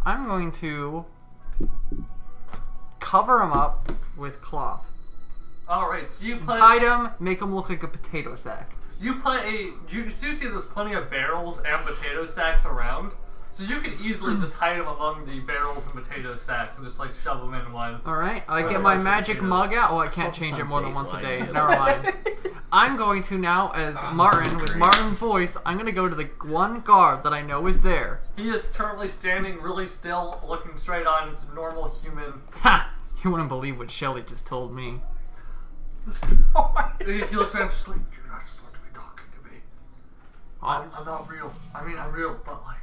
I'm going to cover him up with cloth. Alright, so you put... Hide him, make him look like a potato sack. You put a... You see there's plenty of barrels and potato sacks around. So you can easily just hide them among the barrels and potato sacks and just like shove them in one. Alright, I get my magic mug out. Oh, I can't change it more than once a day. Never mind. I'm going to now, as Martin, with Martin's voice, I'm going to go to the one guard that I know is there. He is currently standing really still, looking straight on. It's a normal human. Ha! You wouldn't believe what Shelly just told me. He looks around just like, you're not supposed to be talking to me. I'm not real. I mean, I'm real, but like,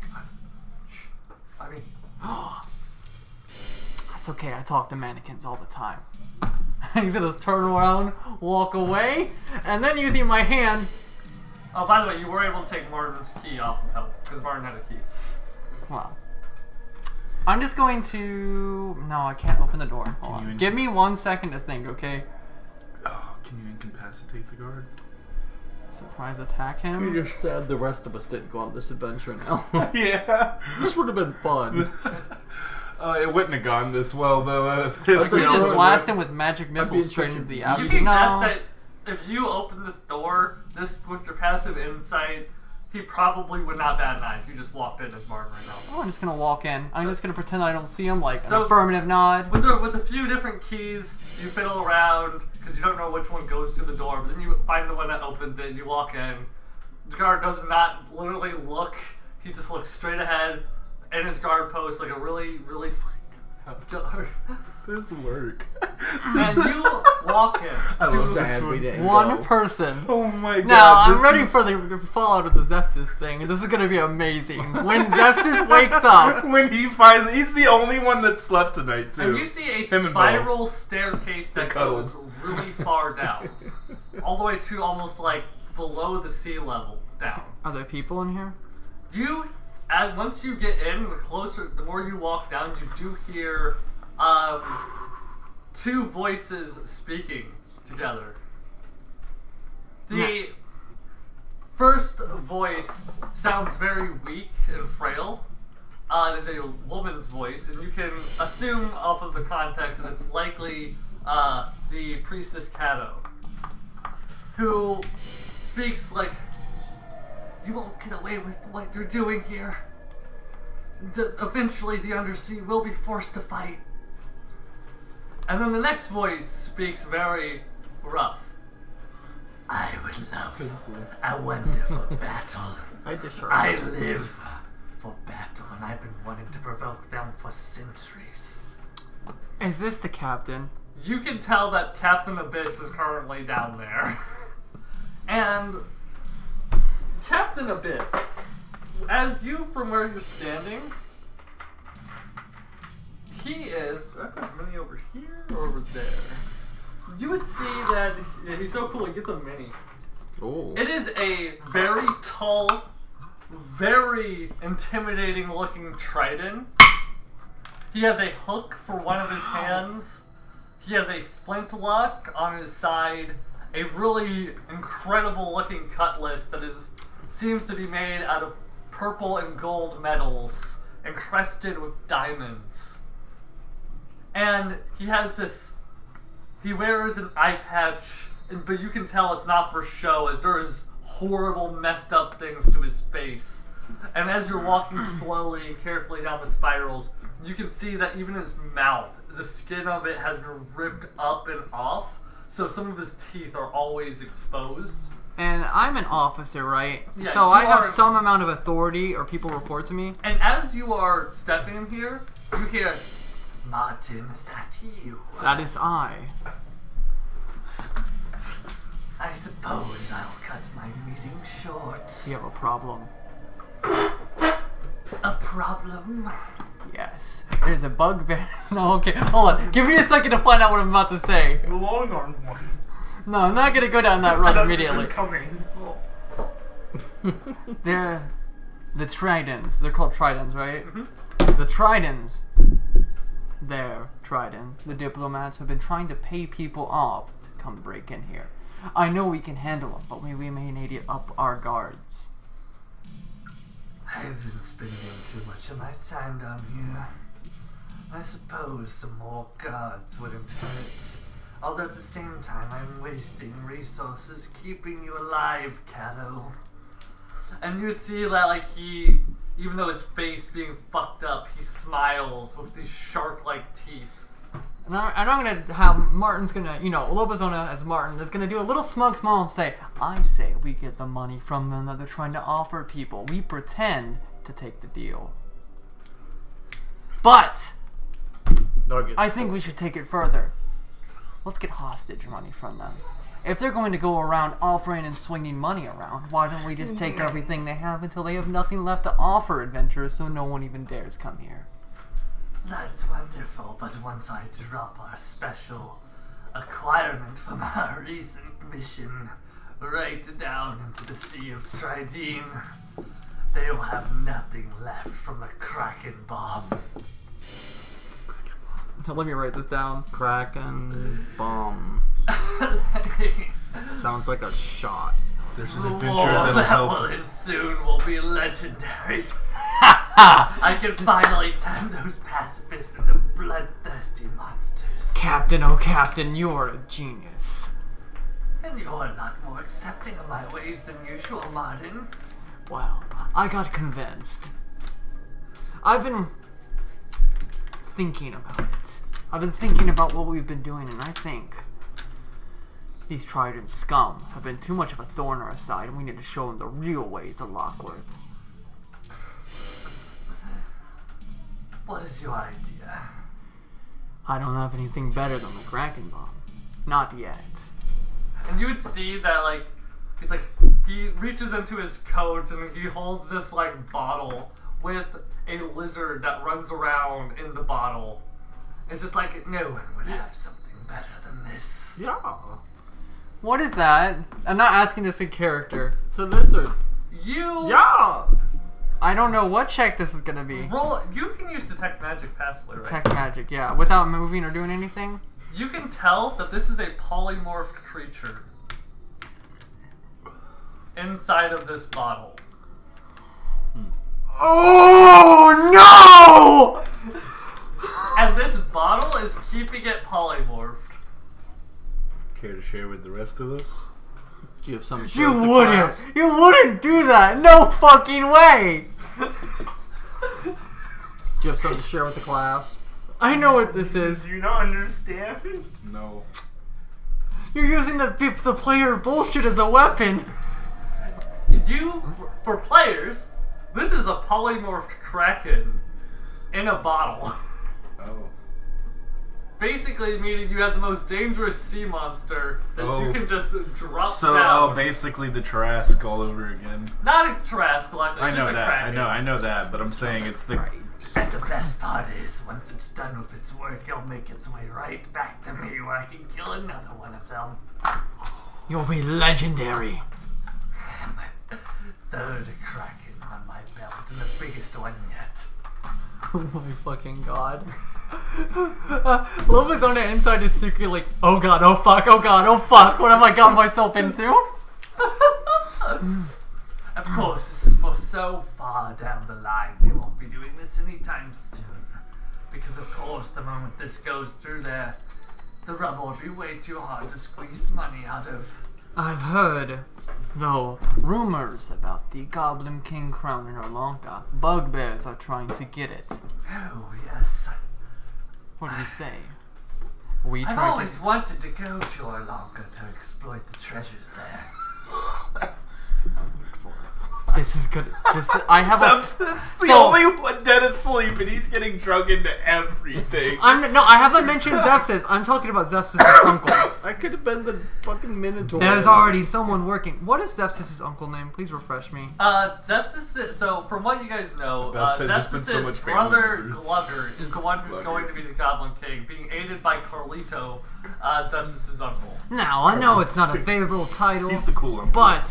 That's okay, I talk to mannequins all the time. He's gonna turn around, walk away, and then using my hand... Oh, by the way, you were able to take Martin's key off of him, because Martin had a key. Well, I'm just going to... No, I can't open the door. Hold on. Give me 1 second to think, okay? Oh, can you incapacitate the guard? Surprise attack him? You're sad the rest of us didn't go on this adventure now. Yeah. This would have been fun. It wouldn't have gone this well, though. I could just blast him with magic missiles straight into the alley. You can guess that if you open this door, with your passive insight, he probably would not bat an eye if you just walked in as Martin right now. Oh, I'm just gonna walk in. I'm just gonna pretend I don't see him, like an affirmative nod. With a few different keys, you fiddle around, because you don't know which one goes to the door, but then you find the one that opens it, you walk in. The guard does not literally look, he just looks straight ahead, in his guard post, like a really, really guard. This work. And you walk in. One person. Oh my god. Now, I'm ready for the fallout of the Zefsys thing. This is gonna be amazing. When Zefsys wakes up. When he finally... He's the only one that slept tonight, too. And you see a spiral staircase that goes really far down. All the way to almost like below the sea level down. Are there people in here? Once you get in, the more you walk down, you do hear two voices speaking together. The first voice sounds very weak and frail. It is a woman's voice, and you can assume off of the context that it's likely the priestess Cato, who speaks like, "You won't get away with what you're doing here. Eventually the Undersea will be forced to fight." And then the next voice speaks very rough. "I would love a wonderful battle. I live for battle, and I've been wanting to provoke them for centuries." Is this the captain? You can tell that Captain Abyss is currently down there. And Captain Abyss, as you from where you're standing, he is... Do I put his mini over here or over there? You would see that he's so cool, he gets a mini. Oh. It is a very tall, very intimidating looking trident. He has a hook for one of his hands. He has a flintlock on his side. A really incredible looking cutlass that seems to be made out of purple and gold metals, encrusted with diamonds. And he has this... He wears an eye patch, but you can tell it's not for show, as there is horrible, messed up things to his face. And as you're walking slowly and carefully down the spirals, you can see that even his mouth, the skin of it has been ripped up and off, so some of his teeth are always exposed. And I'm an officer, right? Yeah, so I have some amount of authority, or people report to me. And as you are stepping in here, you hear, "Martin, is that you?" That is I. "I suppose I'll cut my meeting short." You have a problem. "A problem?" Yes. There's a bugbear. No, okay. Hold on. Give me a second to find out what I'm about to say. The long arm one. No, I'm not gonna go down that road immediately. Coming. They're the tridents. They're called tridents, right? Mm-hmm. The tridents. Their trident. The diplomats have been trying to pay people off to come break in here. I know we can handle them, but we may need to up our guards. I've been spending too much of my time down here. I suppose some more guards wouldn't hurt. Although at the same time, I'm wasting resources keeping you alive, Cato. And you would see that, like, he, even though his face being fucked up, he smiles with these shark-like teeth. And I'm gonna have Martin's gonna, you know, Lobazona as Martin is gonna do a little smug smile and say, I say we get the money from them that they're trying to offer people. We pretend to take the deal. But I think we should take it further. Let's get hostage money from them. If they're going to go around offering and swinging money around, why don't we just take everything they have until they have nothing left to offer adventurers so no one even dares come here? That's wonderful, but once I drop our special acquirement from our recent mission right down into the Sea of Tridine, they will have nothing left from the Kraken bomb. Let me write this down. Kraken bomb. Sounds like a shot. There's an The adventure war that'll that help will us. soon will be legendary. I can finally turn those pacifists into bloodthirsty monsters. Captain, oh Captain, you're a genius. And you're a lot more accepting of my ways than usual, Martin. Well, I got convinced. I've been thinking about it. I've been thinking about what we've been doing, and I think these Trident scum have been too much of a thorn in our side, and we need to show them the real ways of Lockworth. What is your idea? I don't have anything better than the Kraken bomb. Not yet. And you would see that, like, he reaches into his coat and he holds this, like, bottle with a lizard that runs around in the bottle. It's just like, no one would have something better than this. Yeah. What is that? I'm not asking this in character. It's a lizard. You Yeah. I don't know what check this is gonna be. roll. You can use detect magic passively, right? Detect magic, yeah. Without moving or doing anything? You can tell that this is a polymorphed creature inside of this bottle. Oh no! And this bottle is keeping it polymorphed. Care to share with the rest of us? Do you have some shit You with the wouldn't! class? You wouldn't do that! No fucking way! Do you have something to share with the class? I know what this is. Do you not understand? No. You're using the player bullshit as a weapon. For players, this is a polymorphed Kraken in a bottle. Oh. Basically meaning you have the most dangerous sea monster that you can just drop So, down. basically the Trask all over again. Not a Trask, like I just know a that. Kraken. I know that. But I'm saying it's the. And the best part is, once it's done with its work, it'll make its way right back to me where I can kill another one of them. You'll be legendary. Third Kraken on my belt, and the biggest one yet. Oh my fucking god. Lobazona inside is secretly like, oh god, oh fuck, oh god, oh fuck, what have I got myself into? Of course, this is for so far down the line. We won't be doing this anytime soon. Because of course, the moment this goes through there, the rubble will be way too hard to squeeze money out of. I've heard, though, rumors about the Goblin King crown in Orlonka. Bugbears are trying to get it. Oh, yes. What do you say? We I've try always wanted to go to Orlonka to exploit the treasures there. This is good. I have Zefsys, the only one dead asleep, and he's getting drunk into everything. I haven't mentioned Zefsys. I'm talking about Zefsys' uncle. I could have been the fucking Minotaur. There's already someone working. What is Zefsys' uncle name? Please refresh me. Zefsys, so from what you guys know, That said, there's been so Zefsys' much family brother members. Glugger is the one who's going to be the Goblin King, being aided by Carlito, Zefsys' uncle. Now, I know it's not a favorable title, He's the cool one. but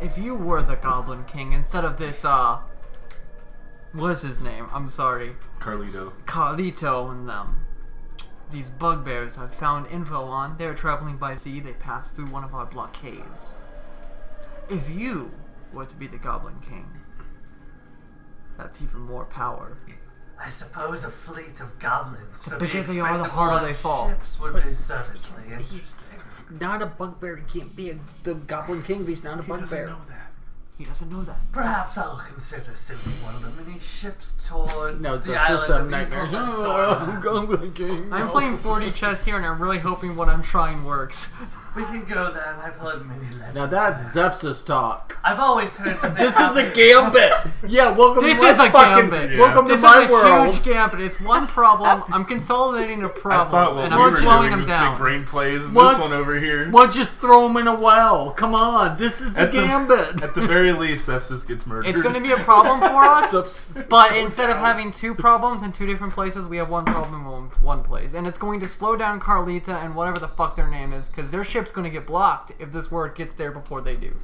if you were the Goblin King instead of this, what is his name? I'm sorry. Carlito. Carlito and them. These bugbears I've found info on. They're traveling by sea. They passed through one of our blockades. If you were to be the Goblin King, That's even more power. I suppose a fleet of goblins. The bigger they are, the harder they fall. Ships would be certainly interesting. Not a bugbear. He can't be the Goblin King if he's not a bugbear. Doesn't know that. He doesn't know that. Perhaps I'll consider sending one of the mini ships towards No, it's the just island a of nightmare. Bugbear. Goblin King. I'm playing 40 chess here, and I'm really hoping what I'm trying works. We can go then. I've heard many legends. Now that's Zefsys talk. I've always heard that This is a gambit. Yeah, welcome This to my is a fucking, gambit. Welcome This to my is a world. huge gambit. It's one problem. I'm consolidating a I thought problem, what and we I'm were slowing doing them was down. big brain plays. And What? this one over here. Well, just throw him in a well. Come on, this is the gambit. At the very least, Zefsys gets murdered. It's going to be a problem for us, Zefsys. but instead of having two problems in two different places, we have one problem in one place. And it's going to slow down Carlita and whatever the fuck their name is, because their ship's going to get blocked if this word gets there before they do.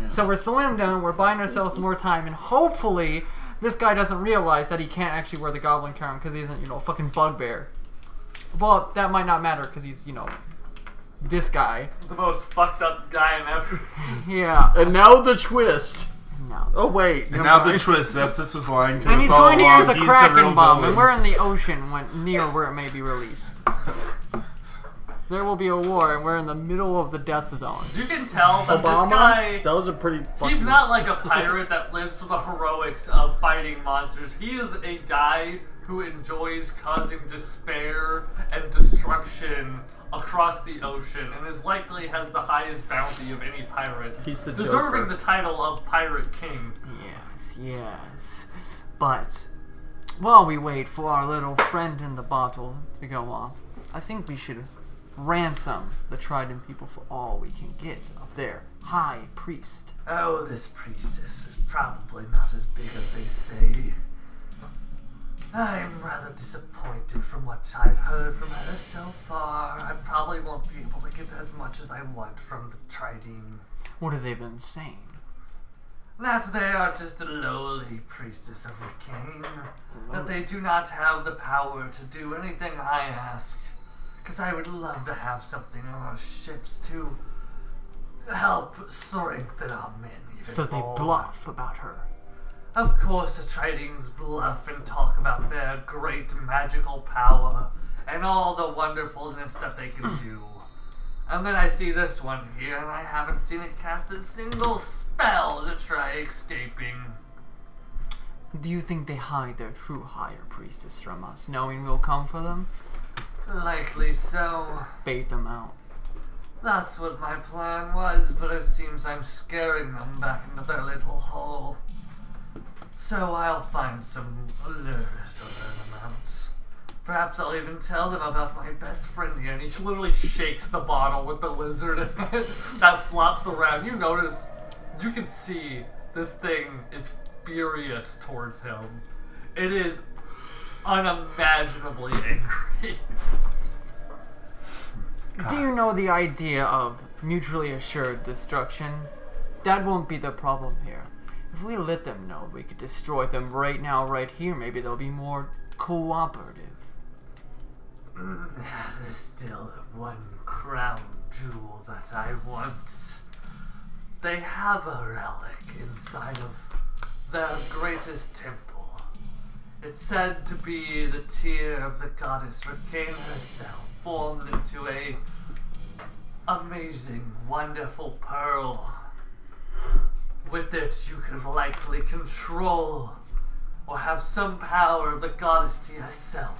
Yeah. So we're slowing them down, we're buying ourselves more time, and hopefully this guy doesn't realize that he can't actually wear the goblin crown because he isn't, you know, a fucking bugbear. Well, that might not matter because he's, you know, this guy. the most fucked up guy in ever. Yeah. And now the twist. No. Oh wait. And never now the mind. twist. Zefsys was lying to And us he's all going to along. use a He's the Kraken real bomb, villain. and we're in the ocean near where it may be released. There will be a war, and we're in the middle of the death zone. You can tell that Obama. this guy... That was a pretty. He's not like a pirate that lives for the heroics of fighting monsters. He is a guy who enjoys causing despair and destruction across the ocean, and is likely has the highest bounty of any pirate. He's the deserving Joker. the title of Pirate King. Yes, yes. But while we wait for our little friend in the bottle to go off, I think we should ransom the Trident people for all we can get of their high priest. Oh, this priestess is probably not as big as they say. I'm rather disappointed from what I've heard from her so far. I probably won't be able to get as much as I want from the Trident. What have they been saying? That they are just a lowly priestess of a king. That they do not have the power to do anything I ask. Because I would love to have something on our ships to help strengthen our men even So they more. bluff about her. Of course, the Tridents bluff and talk about their great magical power and all the wonderfulness that they can do. And then I see this one here, and I haven't seen it cast a single spell to try escaping. Do you think they hide their true higher priestess from us, knowing we'll come for them? Likely so. Bait them out. That's what my plan was, but it seems I'm scaring them back into their little hole. So I'll find some lures to lure them out. Perhaps I'll even tell them about my best friend here, and he literally shakes the bottle with the lizard in it that flops around. You notice, you can see this thing is furious towards him. It is unimaginably angry. Do you know the idea of mutually assured destruction? That won't be the problem here. If we let them know we could destroy them right now, right here, maybe they'll be more cooperative. There's still one crown jewel that I want. They have a relic inside of their greatest temple. It's said to be the tear of the goddess Kraken herself, formed into a amazing, wonderful pearl. With it, you could likely control or have some power of the goddess to yourself.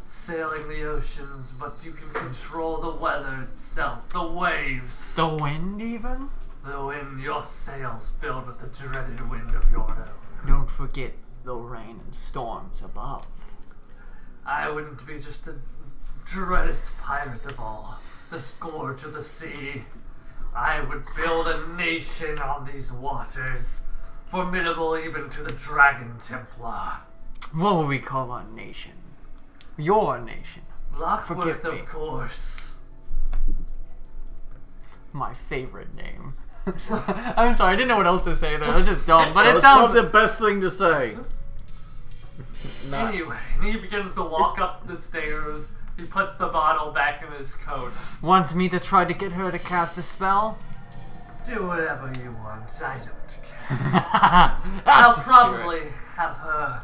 Sailing the oceans, but you can control the weather itself, the waves. The wind, even? The wind, your sails filled with the dreaded wind of your own. Don't forget the rain and storms above. I wouldn't be just the dreadest pirate of all, the scourge of the sea. I would build a nation on these waters, formidable even to the Dragon Templar. What will we call our nation? Your nation. Lockworth, Forgive me. of course. My favorite name. I'm sorry, I didn't know what else to say there. That's just dumb, but it That's sounds... not the best thing to say. Not. Anyway, he begins to walk up the stairs. He puts the bottle back in his coat. Want me to try to get her to cast a spell? Do whatever you want. I don't care. That's I'll the probably have her...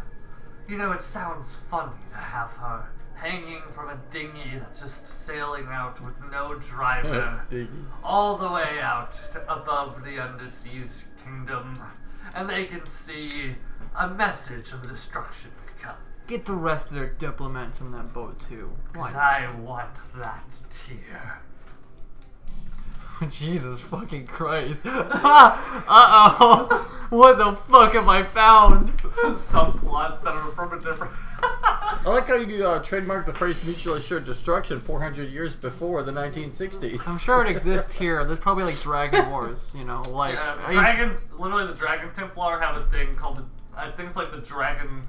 You know, it sounds funny to have her hanging from a dinghy that's just sailing out with no driver, all the way out to above the Underseas Kingdom, and they can see a message of destruction to come. Get the rest of their diplomats in that boat too. Because I want that tear. Jesus fucking Christ. Uh-oh. What the fuck have I found? Subplots that are from a different... I like how you trademarked the phrase mutually assured destruction 400 years before the 1960s. I'm sure it exists here. There's probably like Dragon Wars, you know, like... Yeah, dragons, literally the Dragon Templar have a thing called the... I think it's like the Dragon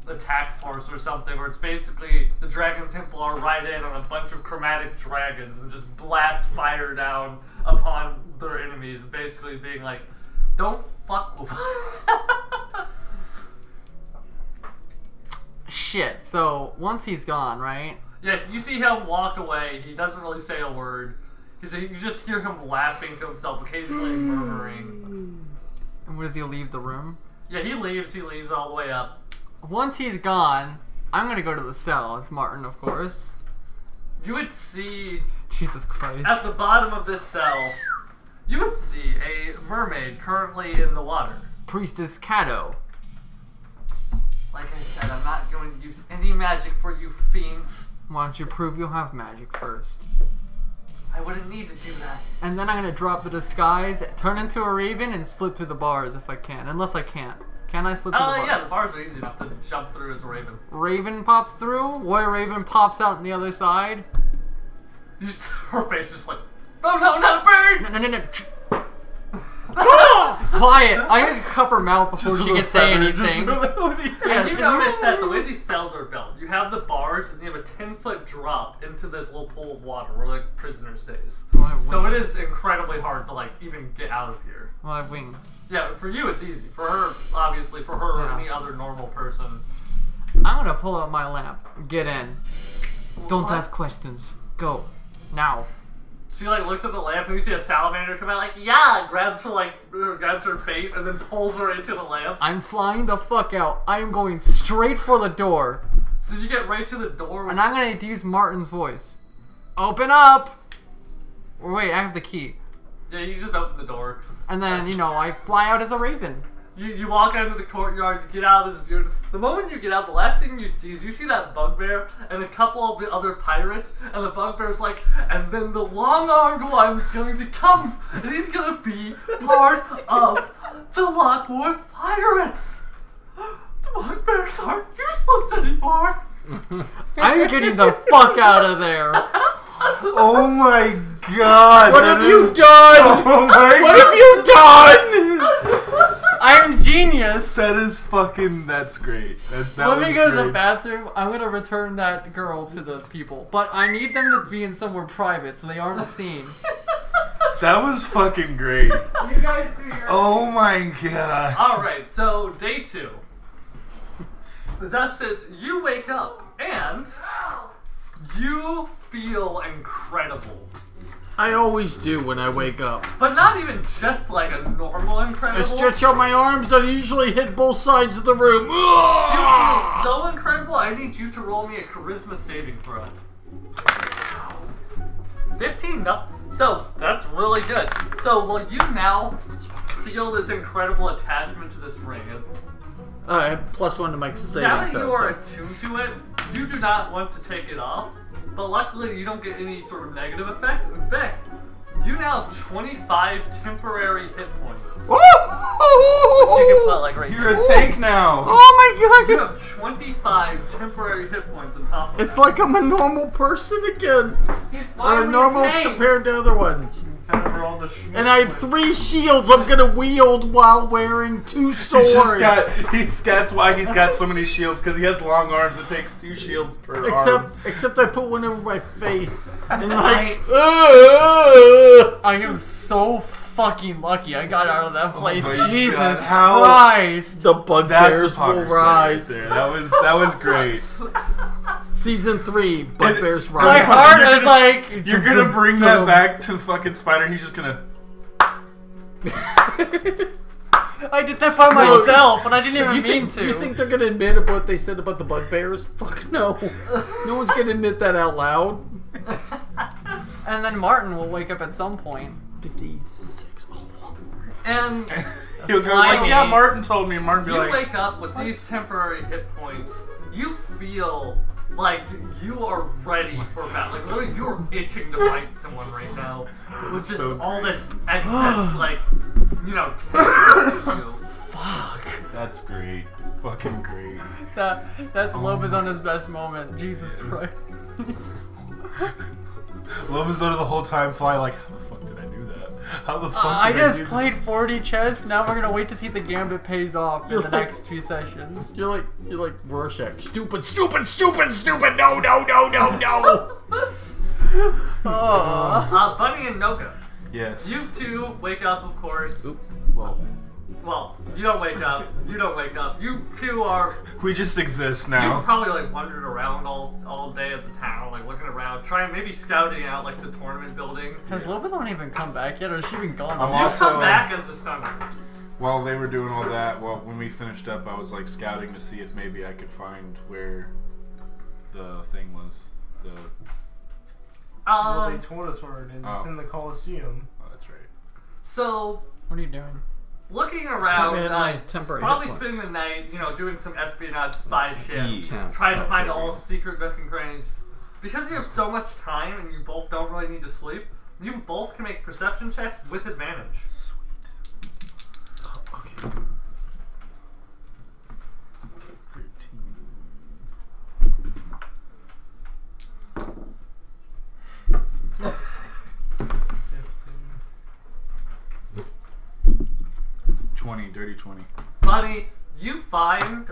Attack Force or something, where it's basically the Dragon Templar ride in on a bunch of chromatic dragons and just blast fire down upon their enemies, basically being like, don't fuck with Shit, so once he's gone, right? Yeah, you see him walk away, he doesn't really say a word. You just hear him laughing to himself, occasionally murmuring. And does he leave the room? Yeah, he leaves all the way up. Once he's gone, I'm gonna go to the cell. It's Martin, of course. You would see... Jesus Christ. At the bottom of this cell, you would see a mermaid currently in the water. Priestess Cato. Like I said, I'm not going to use any magic for you fiends. Why don't you prove you have magic first? I wouldn't need to do that. And then I'm gonna drop the disguise, turn into a raven, and slip through the bars if I can. Unless I can't. Can I slip through the bars? Yeah, the bars are easy enough to jump through as a raven. Raven pops through? Warrior Raven pops out on the other side? Her face is like, oh no, not a bird! No. Quiet! I'm gonna cup her mouth before she can say anything. And you notice that the way these cells are built, you have the bars and you have a 10-foot drop into this little pool of water where like prisoner stays. So it is incredibly hard to like even get out of here. Well, I have wings. Yeah, for you it's easy. For her, obviously, for her or any other normal person. I'm gonna pull out my lamp. Get in. Don't ask questions. Go. Now. She like looks at the lamp and you see a salamander come out like, yeah, grabs her face and then pulls her into the lamp. I'm flying the fuck out. I am going straight for the door. So you get right to the door. And I'm gonna use Martin's voice. Open up! Or wait, I have the key. Yeah, you just open the door. And then, you know, I fly out as a raven. You walk out into the courtyard, you get out of this view. The moment you get out, the last thing you see is you see that Bugbear and a couple of the other pirates, and the Bugbear's like, and then the long-armed one's going to come, and he's going to be part of the Lockworth pirates. The Bugbears aren't useless anymore. I'm getting the fuck out of there. Oh my god! What have you done? Oh my What have you done? I'm genius. That is fucking. That's great. That Let me go great. to the bathroom. I'm gonna return that girl to the people, but I need them to be in somewhere private so they aren't seen. That was fucking great. You guys do your. Oh my god. All right, so day 2. Zefsys, you wake up and you feel incredible. I always do when I wake up. But not even just like a normal incredible. I stretch out my arms and usually hit both sides of the room. You feel so incredible, I need you to roll me a charisma saving throw. 15, no. So, that's really good. So, will you now feel this incredible attachment to this ring? I have +1 to my saving Now that throw, you are so. attuned to it, you do not want to take it off. But luckily, you don't get any sort of negative effects. In fact, you now have 25 temporary hit points. Which you can put like right You're here. a tank now. Oh my You god! have 25 temporary hit points on top of It's that. like I'm a normal person again. Or normal compared to other ones. And I have 3 shields I'm gonna wield while wearing 2 swords. That's why he's got so many shields, because he has long arms. It takes 2 shields per arm. Except I put one over my face. And like, I am so fucking lucky I got out of that place. my Jesus God. Christ! the bugbears will rise. Right there. That was great. Season 3, bugbears My rise. heart is like... You're gonna bring that back to fucking Spider, and he's just gonna. I did that by myself, and I didn't even mean to. You think they're gonna admit what they said about the Bugbears? Fuck no. No one's gonna admit that out loud. And then Martin will wake up at some point. 56. Oh. And he'll go like, yeah, Martin told me. Martin you wake up with these temporary hit points. You feel like you are ready for battle. Like literally, you are itching to fight someone right now with just all this excess, like, you know, tension. Fuck. That's great. Fucking great. That's Lobazona's best moment. Jesus Christ. Lobazona the whole time flying like, how the fuck did I do that? How the fuck did I just do played 40 chess. Now we're gonna wait to see if the gambit pays off in the next 2 sessions. You're like Rorschach. Stupid, stupid, stupid, stupid. No, no, no, no, no. Bunny and Noga. Yes. You two wake up, of course. Oop. Well, you don't wake up. You don't wake up. You two are... We just exist now. You probably, like, wandered around all day at the town, like, looking around, trying, maybe scouting out, like, the tournament building. Has Lobazona even come back yet, or has she been gone? You come back as the sun rises. While they were doing all that, when we finished up, I was, like, scouting to see if maybe I could find where the thing was. Well, they told us where it is. Oh. It's in the Coliseum. Oh, that's right. So... What are you doing? Looking around, probably hit spending the night, you know, doing some espionage spy shit, Yeah. trying to find all secret nook and crannies. Because you have so much time and you both don't really need to sleep, you both can make perception checks with advantage. Sweet. Oh, okay. 20, dirty 20. Buddy, you find,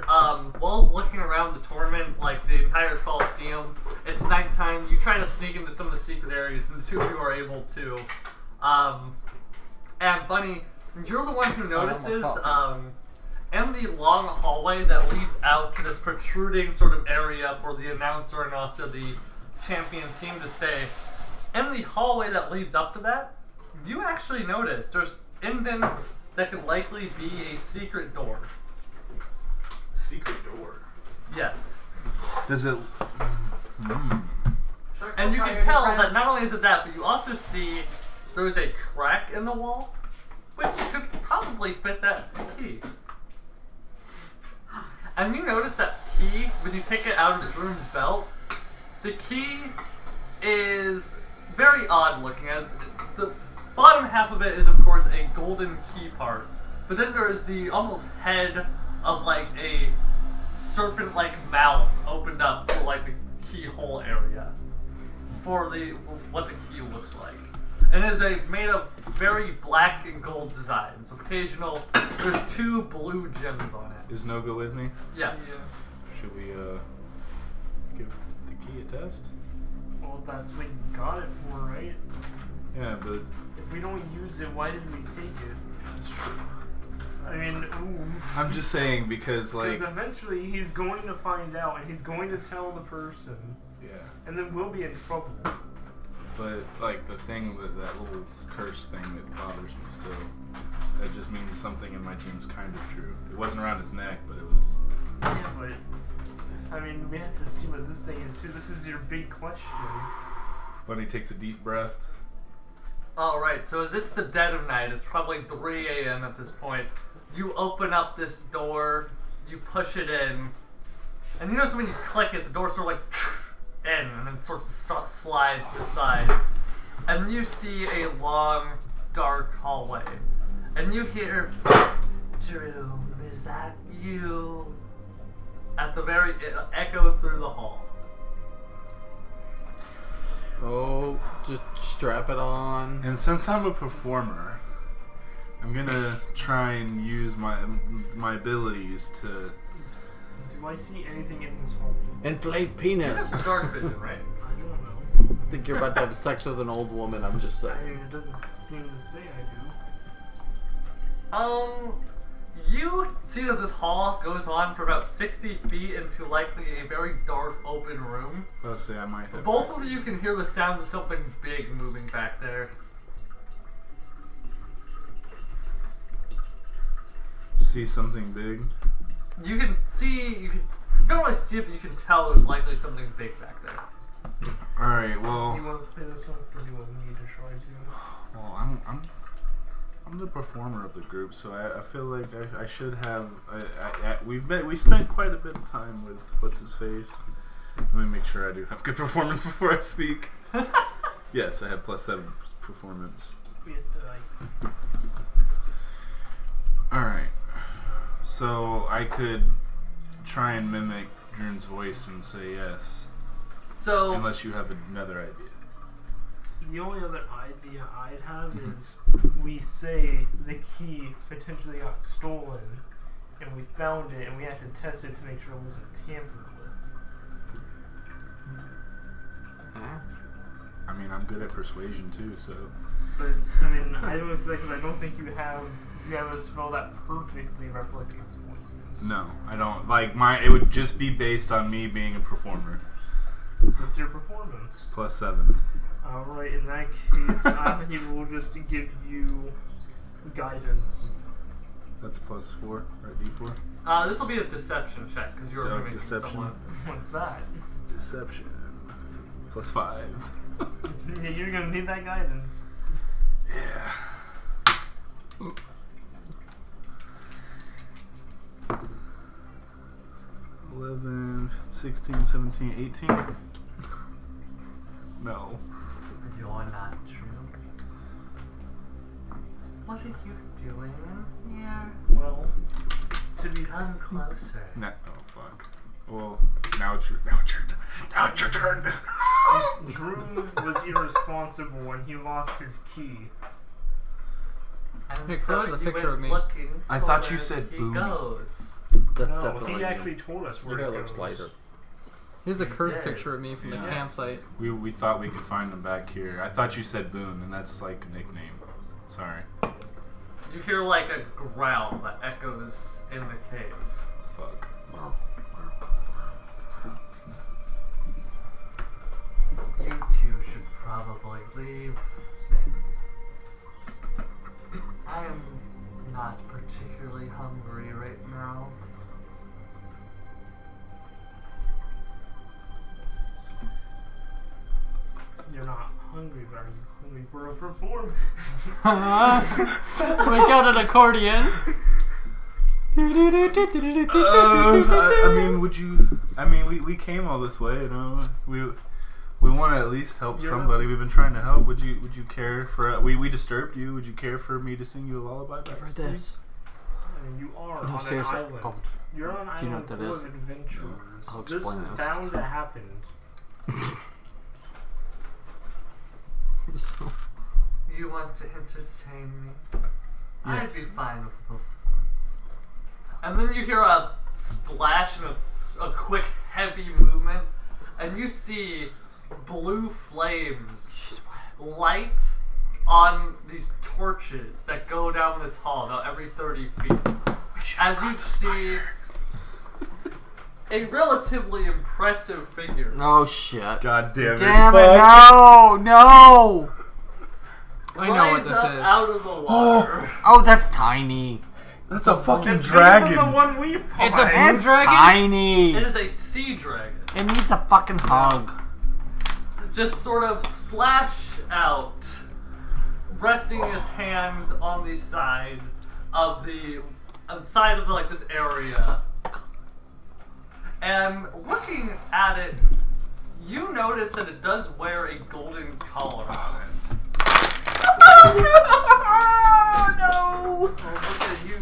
while looking around the tournament, like the entire Coliseum, it's nighttime, you try to sneak into some of the secret areas, and the two of you are able to. And Bunny, you're the one who notices, in the long hallway that leads out to this protruding sort of area for the announcer and also the champion team to stay, in the hallway that leads up to that, you actually notice there's indents that could likely be a secret door. Secret door? Yes. Does it... And you can tell that not only is it that, but you also see there's a crack in the wall, which could probably fit that key. And you notice that key, when you take it out of Droom's belt, the key is very odd looking, as the bottom half of it is, of course, a golden key part. But then there is the almost head of, like, a serpent-like mouth opened up for, like, the keyhole area. For what the key looks like. And it is made of very black and gold design. So occasional, there's 2 blue gems on it. Is Noga with me? Yes. Yeah. Should we, give the key a test? Well, that's what you got it for, right? Yeah, but... If we don't use it, why did we take it? That's true. I mean, ooh. I'm just saying because, like... Because eventually he's going to find out, and he's going to tell the person. Yeah. And then we'll be in trouble. But, like, the thing, that little curse thing that bothers me still, that just means something in my team's kind of true. It wasn't around his neck, but it was... Yeah, but... I mean, we have to see what this thing is too. This is your big question. Bunny takes a deep breath. Alright, so as it's the dead of night, it's probably 3 a.m. at this point. You open up this door, you push it in, and you notice when you click it, the door sort of like in, and then sort of slide to the side. And you see a long, dark hallway. And you hear, Drew, is that you? At the very, it echoes through the hall. Oh, just strap it on. And since I'm a performer, I'm gonna try and use my abilities to... Do I see anything in this hole? Inflate penis. It's dark vision, right? I don't know. I think you're about to have sex with an old woman, I'm just I saying. mean, it doesn't seem to say I do. You see that this hall goes on for about 60 feet into likely a very dark open room. I'll say I might have... Both of you can hear the sounds of something big moving back there. see something big. You can see. You don't really see it, but you can tell there's likely something big back there. All right. Well. Do you want to play this one, or do you want me to try to? Well, I'm the performer of the group, so I feel like I should have. We spent quite a bit of time with what's his face. Let me make sure I do have good performance before I speak. Yes, I have +7 performance. We have to like. All right. So I could try and mimic Droon's voice and say yes. So unless you have another idea. The only other idea I'd have is we say the key potentially got stolen, and we found it, and we had to test it to make sure it wasn't tampered with. I mean, I'm good at persuasion too, so. But I mean, I always say because I don't think you have a spell that perfectly replicates voices. No, I don't. Like it would just be based on me being a performer. What's your performance? +7. Alright, in that case, I think we'll just give you guidance. That's +4, right? D4? this will be a deception check, because you're mimicking someone. What's that? Deception. +5. Yeah, you're gonna need that guidance. Yeah. $11, 16, 17, 18. No. You're not true. What are you doing here? Well, to be Come closer. No. Oh fuck. Well, now it's your turn. Drew was irresponsible when he lost his key. And Hey, so Chloe's a you picture went of me. looking I for thought you where said he boomy. goes. That's No, definitely he you. actually told us where Your hair it looks goes. lighter. Here's a cursed did. picture of me from the Yes. campsite. We thought we could find him back here. I thought you said Boone, and that's like a nickname. Sorry. You hear like a growl that echoes in the cave. Fuck. You two should probably leave then. I am not particularly hungry right now. You're not hungry, but are you hungry for a performance? Break out an accordion. I mean, would you? I mean, we came all this way, you know. We want to at least help somebody. We've been trying to help. Would you care for? We disturbed you. Would you care for me to sing you a lullaby? Give her this. I mean, you are No, on seriously. an island. Oh, You're on an do you know island what that full is? of adventurers. I'll This explain is this. bound to happen. You want to entertain me? I'd Yes. be fine with a performance. And then you hear a splash and a quick, heavy movement, and you see blue flames light on these torches that go down this hall about every 30 feet. As you see a relatively impressive figure. Oh shit. God damn it! Damn it! No! I know what rise this up is. out of the water. Oh, that's tiny. That's a fucking It's dragon. bigger than the one we fought. It's a blue It's dragon? tiny. It is a sea dragon. It needs a fucking hug. Just sort of splash out, resting its hands on the side of like this area. And looking at it, you notice that it does wear a golden collar on it. No! Oh, look at you,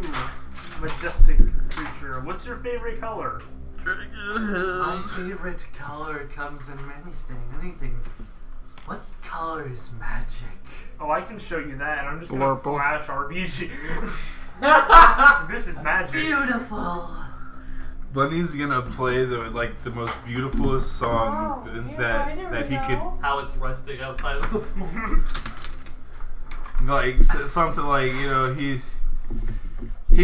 majestic creature. What's your favorite color? My favorite color comes in anything. What color is magic? Oh, I can show you that, and I'm just gonna Purple. flash RPG. This is magic. Beautiful. Bunny's gonna play the most beautifulest song that he could, How it's resting outside of the floor. like something like, you know, he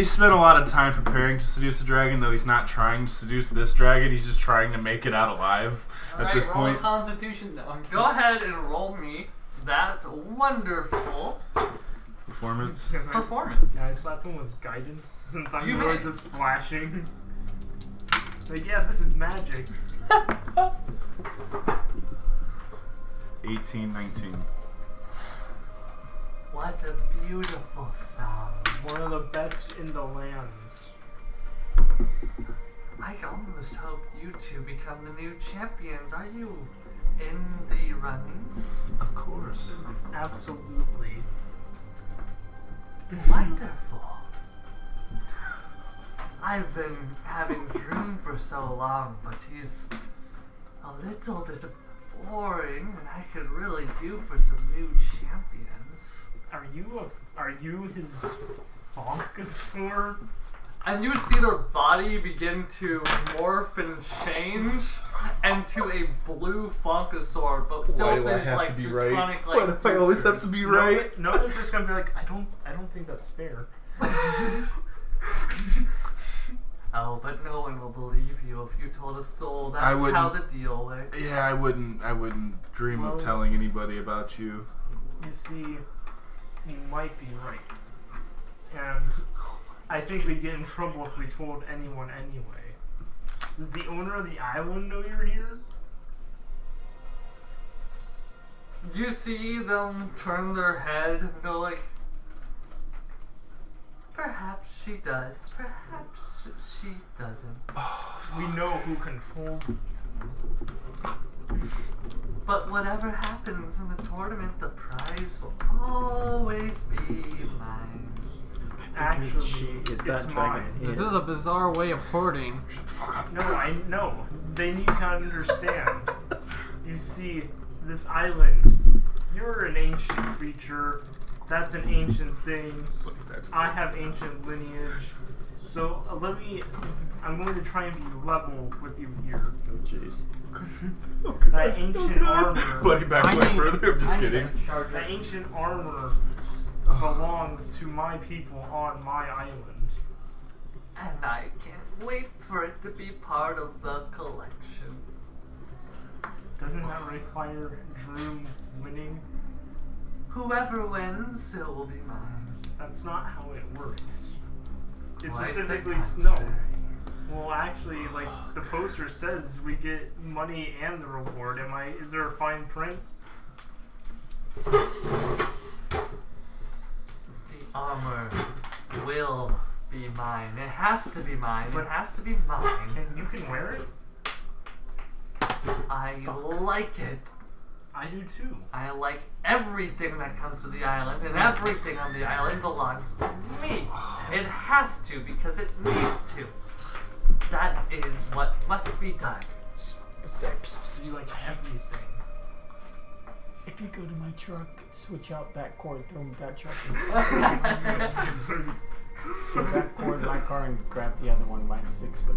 spent a lot of time preparing to seduce a dragon, though he's not trying to seduce this dragon. He's just trying to make it out alive at this roll a point. Constitution. No, I'm Go ahead and roll me that wonderful Performance? Performance. Yeah, I slapped him with guidance since I'm You really may. just flashing. Like, yeah, this is magic. 18, 19. What a beautiful sound. One of the best in the lands. I almost hope you two become the new champions. Are you in the runnings? Of course. Absolutely. Wonderful. I've been having Droom for so long, but he's a little bit boring, and I could really do for some new champions. Are you his Fonkasaur? And you would see their body begin to morph and change into a blue Fonkasaur, but still Why do I there's have like to be draconic right? like Why do I always have to be right? Noah's just gonna be like, I don't think that's fair. Oh, but no one will believe you if you told a soul that's how the deal works. Yeah, I wouldn't dream Well, of telling anybody about you. You see, you might be right. And I think we'd get in trouble if we told anyone anyway. Does the owner of the island know you're here? You see them turn their head and go like, perhaps she does, perhaps she doesn't. We know who controls them. But whatever happens in the tournament, the prize will always be mine. Actually, Get it's that mine. dragon. This is a bizarre way of hoarding. Shut the fuck up. No, I know. They need to understand. You see, this island, you're an ancient creature. That's an ancient thing. I have ancient lineage. So I'm going to try and be level with you here. Oh jeez. That ancient armor. Buddy backs away further. I'm just kidding. That ancient armor belongs to my people on my island. And I can't wait for it to be part of the collection. Doesn't that require Drew winning? Whoever wins, it will be mine. That's not how it works. It Quite the specifically contrary. Well, actually, like the poster says, we get money and the reward. Is there a fine print? The armor will be mine. It has to be mine. It has to be mine. You can wear it? I like it. I do too. I like everything that comes to the island, and everything on the island belongs to me. It has to, because it needs to. That is what must be done. You like everything. If you go to my truck, switch out that cord, throw me that truck. Put that cord in my car and grab the other one by 6 foot.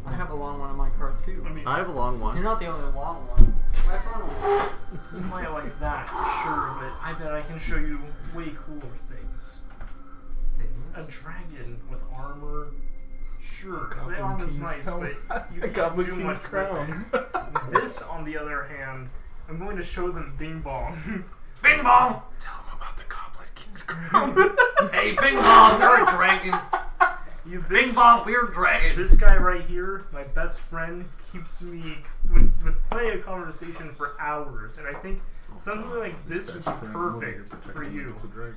I have a long one in my car too. I mean, I have a long one. You're not the only long one. My front one. you might like that, sure, but I bet I can show you way cooler things. A dragon with armor. Sure, the armor's nice, but you can't do much with it. This, on the other hand, I'm going to show them Bing Bong. Bing Bong! Tell him about the Goblet King's crown. Hey, Bing Bong, you're a dragon. Bing Bong, we're dragon. This guy right here, my best friend, keeps me with plenty of conversation for hours, and I think something like this would be perfect for you. It's a dragon.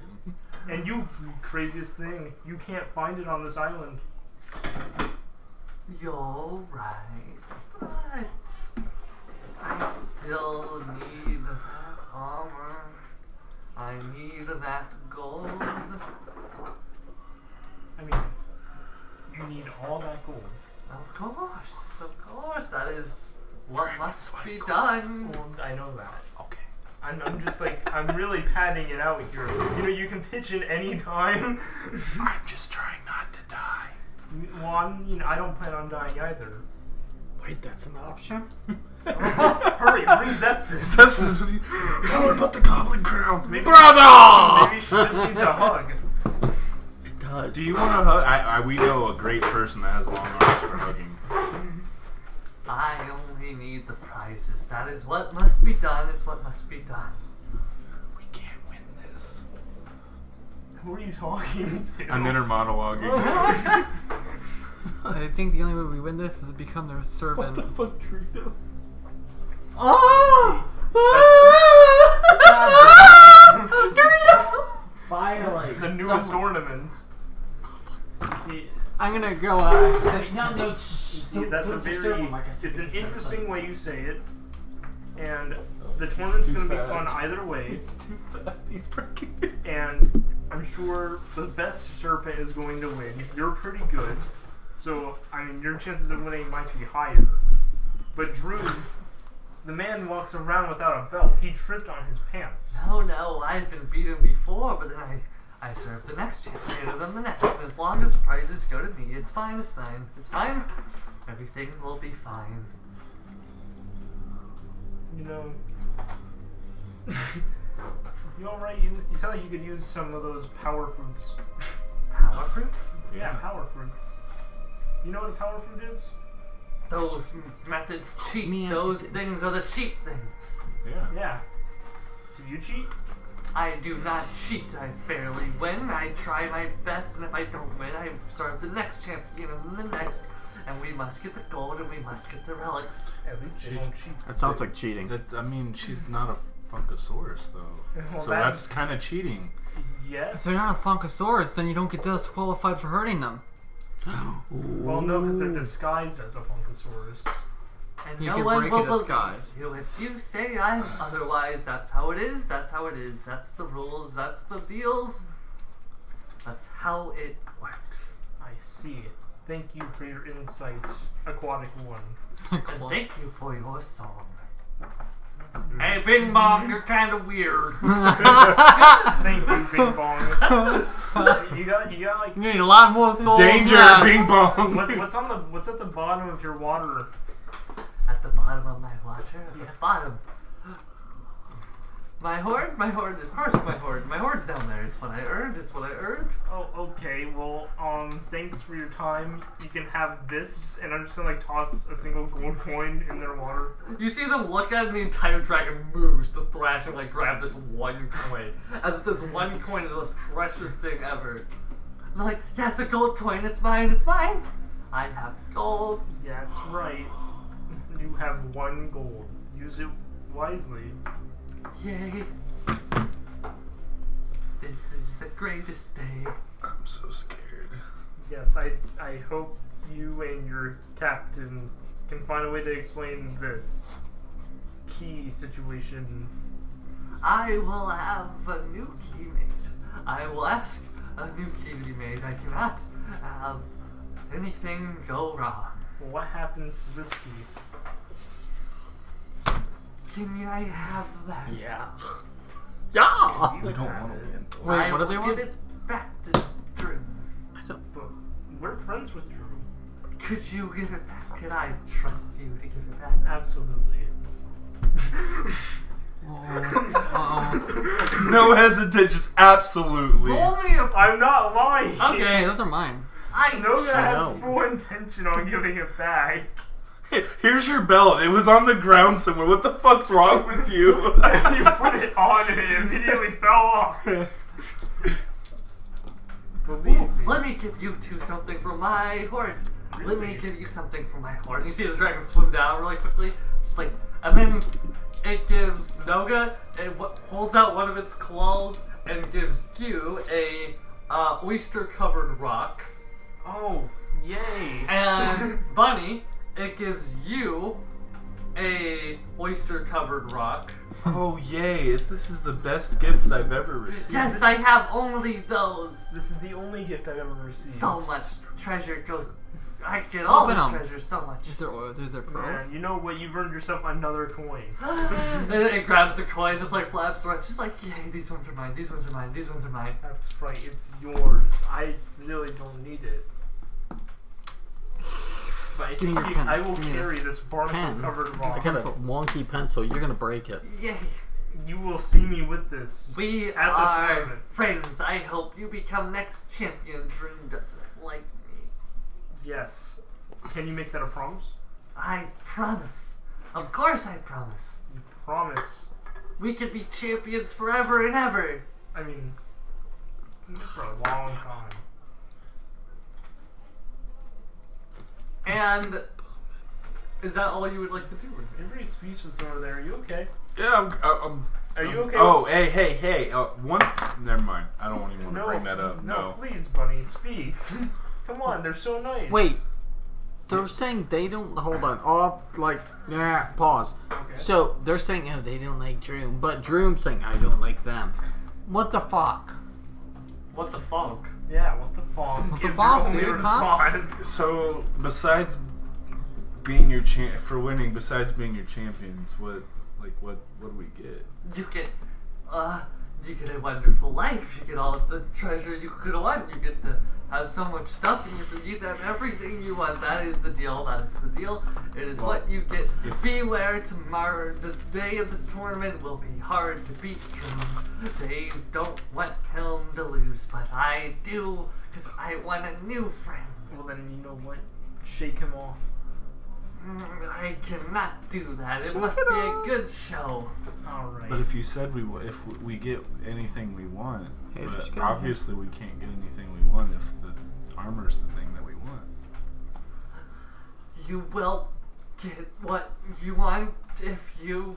And you, craziest thing, you can't find it on this island. You're right, but I still need that armor. I need that gold. I mean, you need all that gold. Of course, that is what must be done. Well, I know that. Okay. I'm just like, I'm really padding it out here. You know, you can pitch in any time. I'm just trying not to die. Well, I don't plan on dying either. Wait, that's an option? Hurry, bring Zefsys. Zefsys, tell her about the Goblin Crown. Brother! Maybe she just needs a hug. It does. Do you want to hug? We know a great person that has long arms for hugging. I only need the prizes. That is what must be done. It's what must be done. We can't win this. Who are you talking to? I'm inner monologuing. I think the only way we win this is to become their servant. What the fuck, Dorito? Oh! Violate. The newest ornament. You see, I'm gonna go. you see, that's a very. It's an interesting way you say it, and the tournament's gonna be fun either way. He's too fat. He's breaking it. And I'm sure the best serpent is going to win. You're pretty good, so I mean your chances of winning might be higher. But Drew, the man walks around without a belt. He tripped on his pants. No, I've been beaten before, but then I serve the next champion and then the next. And as long as the prizes go to me, it's fine, it's fine, it's fine. Everything will be fine. You know, you alright? You sound like you could use some of those power fruits. Power fruits? Yeah, power fruits. You know what a power fruit is? Those methods cheat. Man, Those things are the cheat things. Yeah. Yeah. Do you cheat? I do not cheat. I fairly win. I try my best, and if I don't win, I serve the next champion and the next. And we must get the gold, and we must get the relics. At least they won't cheat. That sounds like cheating. I mean, she's not a Funkasaurus, though. Well, So that's kind of cheating. Yes. If they're not a Funkasaurus, then you don't get disqualified for hurting them. Well, no, because they're disguised as a Funkasaurus. And You no can one break will a disguise. believe you if you say I'm otherwise. That's how it is. That's how it is. That's the rules. That's the deals. That's how it works. I see. Thank you for your insight, Aquatic One. And thank you for your song. Hey, Bing Bong, you're kind of weird. Thank you, Bing Bong. you got like. You need a lot more souls. Danger, than that. Bing Bong. What's at the bottom of your water? At the bottom of my water, at Yeah. the bottom. My hoard, my hoard's down there. It's what I earned. Oh, okay. Well, thanks for your time. You can have this, and I'm just gonna like toss a single gold coin in their water. You see them look at it, and the entire dragon moves to thrash and like grab this one coin. As if this one coin is the most precious thing ever. And they're like, yes, a gold coin, it's mine, it's mine. I have gold. Yeah, that's right. You have 1 gold. Use it wisely. Yay. This is the greatest day. I'm so scared. Yes, I hope you and your captain can find a way to explain this key situation. I will have a new key made. I will ask a new key to be made. I cannot have anything go wrong. Well, what happens to this key? Can I have that? Yeah. Yeah! We don't want to win. Wait, I what do will they give want? it back to Drew. But we're friends with Drew. Could you give it back? Could I trust you to give it back? Absolutely. Uh-oh. No hesitation, just absolutely. Roll me a... I'm not lying. Okay, those are mine. I Noga has know. full intention on giving it back. Hey, here's your belt. It was on the ground somewhere. What the fuck's wrong with you? And you put it on and it immediately fell off. Believe me. Let me give you two something from my hoard. Let me give you something from my hoard. And you see the dragon swim down really quickly. Just like, and then it gives Noga, it holds out one of its claws and gives you a oyster-covered rock. Oh, yay. And Bunny, it gives you a oyster-covered rock. Oh, yay. This is the best gift I've ever received. Yes, I have only those. This is the only gift I've ever received. So much treasure goes. I get all the Open 'em. treasure so much. Is there pearls? Man, you know what? You've earned yourself another coin. And it grabs the coin, just like flaps around, just like, yay, these ones are mine, these ones are mine, these ones are mine. That's right, it's yours. I really don't need it. But I, Give me think your pen. I will Give me carry this. this barnacle-covered I rock. got a wonky pencil. You're gonna break it. Yay. You will see me with this. We At the are tournament. friends. I hope you become next champion. Drew doesn't like me. Yes. Can you make that a promise? I promise. Of course I promise. You promise. We could be champions forever and ever. I mean, For a long time. And is that all you would like to do? You're very speechless over there. Are you okay? Yeah, Are you okay? Oh, hey. One. Never mind. I don't even want to bring that up. No. Please, Bunny, speak. Come on, they're so nice. Wait. They're saying they don't. Hold on. Pause. Okay. So they're saying they don't like Droom, but Droom's saying I don't like them. What the fuck? What the funk? Yeah, what the fuck? What the is fuck, your only dude, huh? response? So besides being your besides being your champions, what do we get? You get a wonderful life. You get all of the treasure you could want. You get to have so much stuff, and you get everything you want. That is the deal. That is the deal. It is what you get. Beware tomorrow. The day of the tournament will be hard to beat. They don't want him to lose, but I do, because I want a new friend. Well, then you know what? Shake him off. I cannot do that. It must be a good show. Alright. But if you said if we get anything we want, Hey, but just go obviously we can't get anything we want if the armor's the thing that we want. You will get what you want if you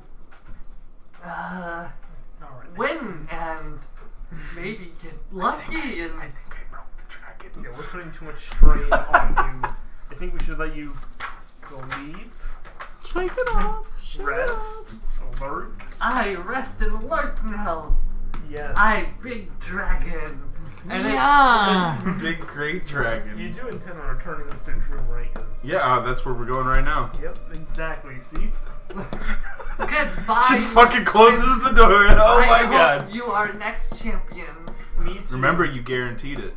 Alright. win and maybe get lucky and I think I broke the dragon. Yeah, we're putting too much strain on you. I think we should let you sleep, Shake it off. rest, alert. I rest and lurk now. Yes. I big dragon. And Yeah. Big great dragon. You do intend on returning this to Droom, right? Yeah, that's where we're going right now. Yep, exactly. See? Goodbye. Just fucking closes the door. Oh I my hope god. you are next champions. Me too. Remember, you guaranteed it.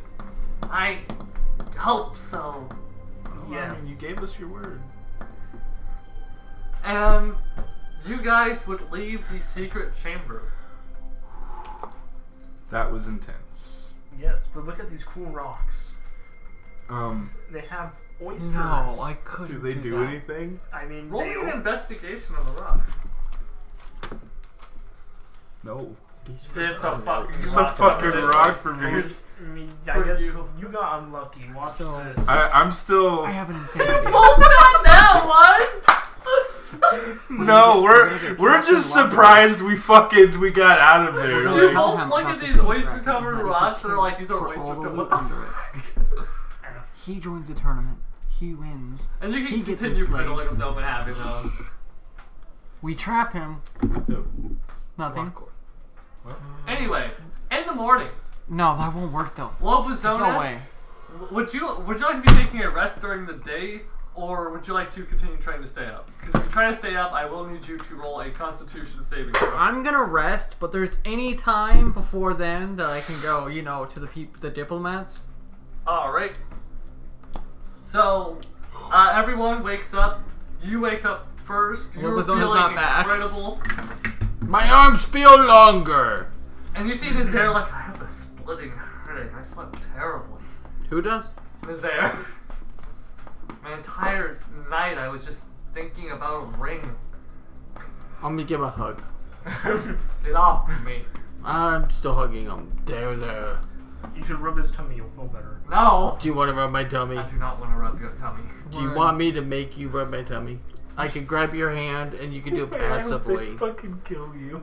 I hope so. Yes. I mean, you gave us your word. And you guys would leave the secret chamber. That was intense. Yes, but look at these cool rocks. They have oysters. No, I couldn't. Do they do that. anything? I mean, Roll they me an investigation on the rock. No. It's a fucking It's a fucking rock for me. I mean, I For guess you. you got unlucky. Watch So- this. I'm still. I have an insane idea. Moving on now, one. No, We're we're gonna just get surprised we got out of there. We're You gonna Like, tell both him look about at the these sea oyster-covered dragon, that if rocks, he they're like, these are for oyster all the covered. loot What the under it. He joins the tournament. He wins. And you He can gets continue enslaved. fiddling with no one having though. We trap him. Nothing. Anyway, in the morning, No, that won't work though. Lobazona, There's no way. would you like to be taking a rest during the day, or would you like to continue trying to stay up? Because if you try to stay up, I will need you to roll a Constitution saving throw. I'm gonna rest, but there's any time before then that I can go, you know, to the diplomats. Alright. So, everyone wakes up. You wake up first. You're Lobazona's feeling not back. incredible. My arms feel longer. And you see Nazaire like, I have a splitting headache. I slept terribly. Who does? Nazaire. My entire night I was just thinking about a ring. I'm gonna give him a hug. Get off of me. I'm still hugging him. There. You should rub his tummy. You'll feel better. No! Do you want to rub my tummy? I do not want to rub your tummy. Do you want me to make you rub my tummy? I can grab your hand and you can do it passively. fucking kill you.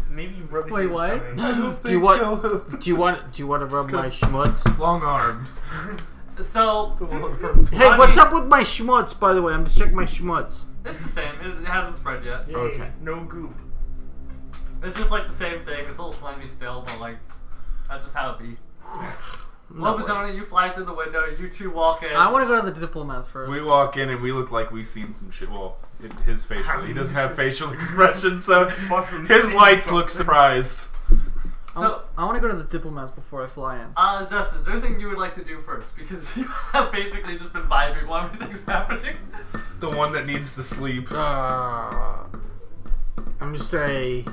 Maybe you rub Wait, his what? tummy. Do you want to rub my schmutz? Long armed. So, Hey, what's up with my schmutz? By the way, I'm just checking my schmutz. it's the same. It hasn't spread yet. Yay, Okay. No goop. It's just like the same thing. It's a little slimy still, but like, that's just how it be. Lobazona, you fly through the window. You two walk in. I want to go to the diplomats first. We walk in and we look like we've seen some shit. Well, his facial. He doesn't have facial expressions, so Mushrooms his seen lights something. look surprised. So, I want to go to the diplomats before I fly in. Zefsys, is there anything you would like to do first? Because you have basically just been vibing while everything's happening. The one that needs to sleep. I'm gonna say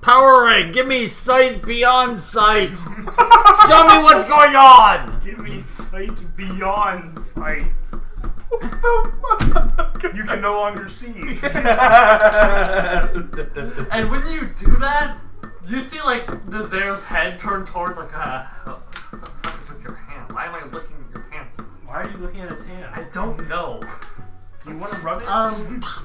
Power Ring, give me sight beyond sight. Show me what's going on. Give me sight beyond sight. You can no longer see. And when you do that, You see, like, Nazir's head turn towards, like, what the fuck is with your hand? Why am I looking at your hands? Why are you looking at his hand? I don't know. Do you want to rub it? Shoots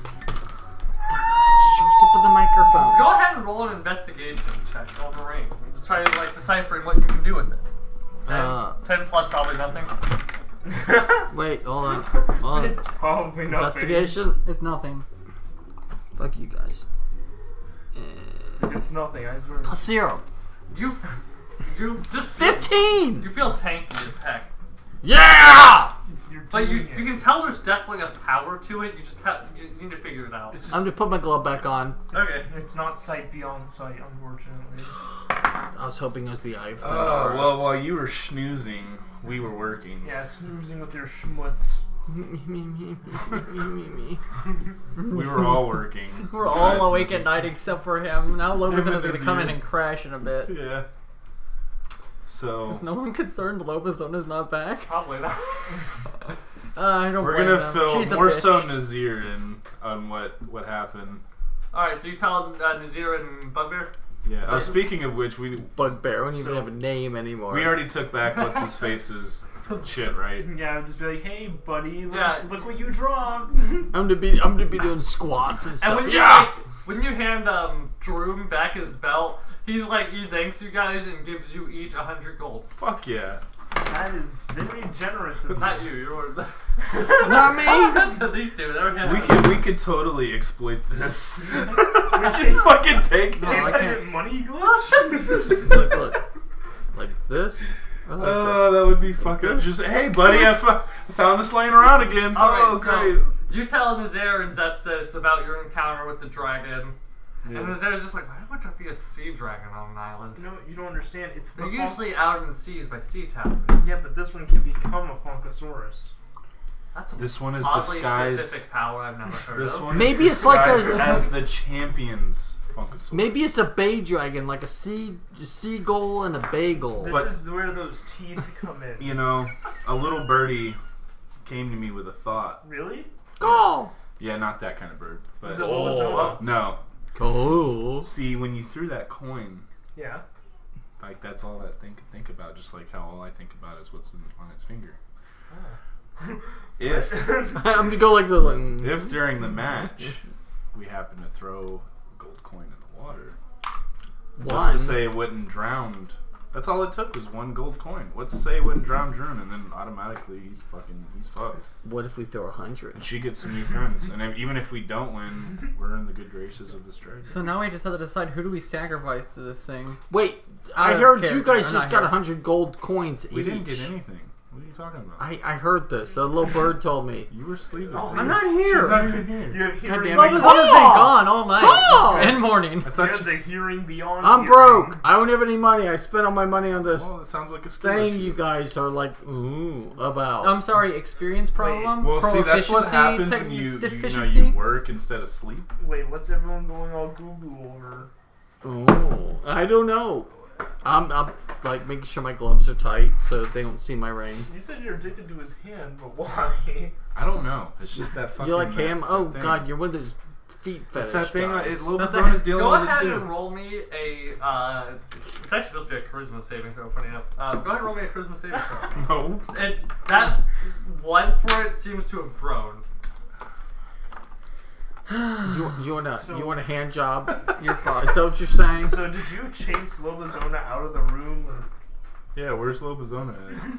up with the microphone. Go ahead and roll an investigation check on the ring. Just try to, like, deciphering what you can do with it. 10 plus probably nothing. Wait, hold on. It's probably nothing. Investigation? It's nothing. Fuck you guys. It's nothing, I swear. Plus 0. You just 15! You feel tanky as heck. Yeah! But you can tell there's definitely a power to it. You just you need to figure it out. I'm gonna put my glove back on. Okay. It's not sight beyond sight, unfortunately. I was hoping it was the eye of the well, while you were schnoozing, we were working. Yeah, snoozing with your schmutz. We were all working. We're all awake at night except for him. Now Lobazona's going to come in and crash in a bit. Yeah. So Is no one concerned Lobazona's not back? Probably not. I don't we're blame gonna them. fill She's a more bitch. so Nazir in on what happened. Alright, so you tell Nazir and Bugbear? Yeah. Oh, speaking of which, we Bugbear don't even have a name anymore. we already took back what's his face's shit, right? Yeah, I'd just be like, hey, buddy, look, Yeah. look what you dropped. I'm gonna be doing squats and stuff. And when you hand Droom back his belt, he's like, he thanks you guys and gives you each 100 gold. Fuck yeah. That is very generous of you. Not you, you're Not me. That's at least two. We could totally exploit this. We just fucking take No, it. I can't. Money glitch? Look. Like this? I like Oh, that would be fucking. Just hey, buddy, I found this laying around again. Alright, great. so you tell Nazir and Zefsys about your encounter with the dragon. Yeah. And Nazir's just like, why would there be a sea dragon on an island? No, you don't understand. It's the They're usually out in the seas by sea towers. Yeah, but this one can become a Funkasaurus. That's a This one is oddly disguised. specific power I've never heard This of. one Maybe is it's like a- disguised as the champions Funkasaurus. Maybe it's a bay dragon, like a seagull and a bagel. This is where those teeth come in. You know, a little birdie came to me with a thought. Really? Go! Yeah, not that kind of bird. But Is it Lobazona? no. Cool. See, when you threw that coin, Yeah. like that's all that thing could think about. Just like how all I think about is what's on its finger. If I'm gonna go like the. if during the match we happen to throw a gold coin in the water, just to say it wouldn't drown. That's all it took was one gold coin. Let's say it wouldn't drown Droon, and then automatically he's fucked. What if we throw 100? And she gets some new friends. And even if we don't win, we're in the good graces of the strategy. So now we just have to decide who do we sacrifice to this thing. Wait, I don't heard care. you guys I'm just not got here. 100 gold coins We each. didn't get anything. What are you talking about? I heard this. A little bird told me. You were sleeping. Oh, I'm not here. She's not even here. You have God hearing damn it. Lobazona's Call! been gone all night Call! and morning. I You thought have the hearing beyond I'm hearing. broke. I don't have any money. I spent all my money on this Well, it sounds like a skill thing issue. you guys are like, ooh, about. I'm sorry, experience problem? Well, see, that's what Proficiency happens tech- when you deficiency? work instead of sleep. Wait, what's everyone going all goo-goo over? Oh, I don't know. I'm like making sure my gloves are tight so they don't see my ring. You said you're addicted to his hand, but why? I don't know. It's just that fucking. You like ham? Oh thing. God, you're one of those feet fetish It's that thing. guys. Lobazona's dealing Go with it ahead too. and roll me a. It's actually supposed to be a charisma saving throw. Funny enough. Go ahead and roll me a charisma saving throw. No. That one for it seems to have grown. You want a hand job? You're fucked. Is that what you're saying? So did you chase Lobazona out of the room? Or... Yeah, where's Lobazona at?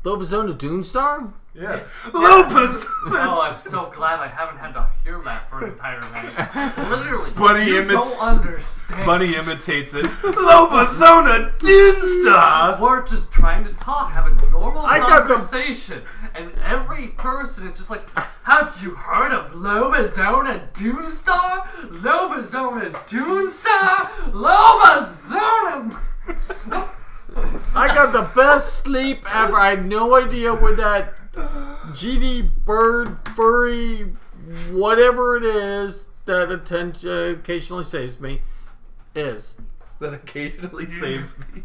Lobazona Doomstar? Yeah. Lobazona! Oh, I'm so glad I haven't had to hear that for an entire night. Literally, Buddy you don't understand. Bunny imitates it. Lobazona Doomstar! We're just trying to talk, have a normal I got the- conversation, and every person is just like, have you heard of Lobazona Doomstar? Lobazona Doomstar? Lobazona! I got the best sleep ever. I had no idea where that GD bird, furry, whatever it is that occasionally saves me is. That occasionally saves me.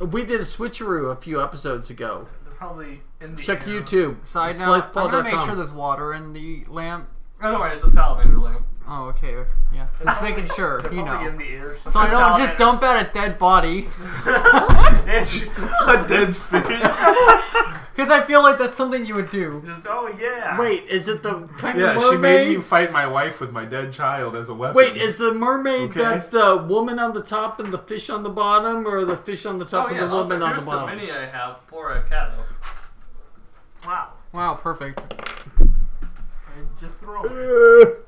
We did a switcheroo a few episodes ago. They're probably in the Check air. YouTube. Side note, I'm gonna make Slythball.com. sure there's water in the lamp Oh, no, it's a salamander lamp. Oh, okay. Yeah. Just making sure, They're you probably know. in the air So I don't just dump out a dead body. A dead fish. Because I feel like that's something you would do. Just, oh yeah. Wait, is it the kind Yeah, of she made me mermaid? fight my wife with my dead child as a weapon. Wait, is the mermaid Okay. that's the woman on the top and the fish on the bottom, or the fish on the top and the woman on the bottom? Here's the mini I have for a Kato. Wow. Wow, perfect. Just throw it.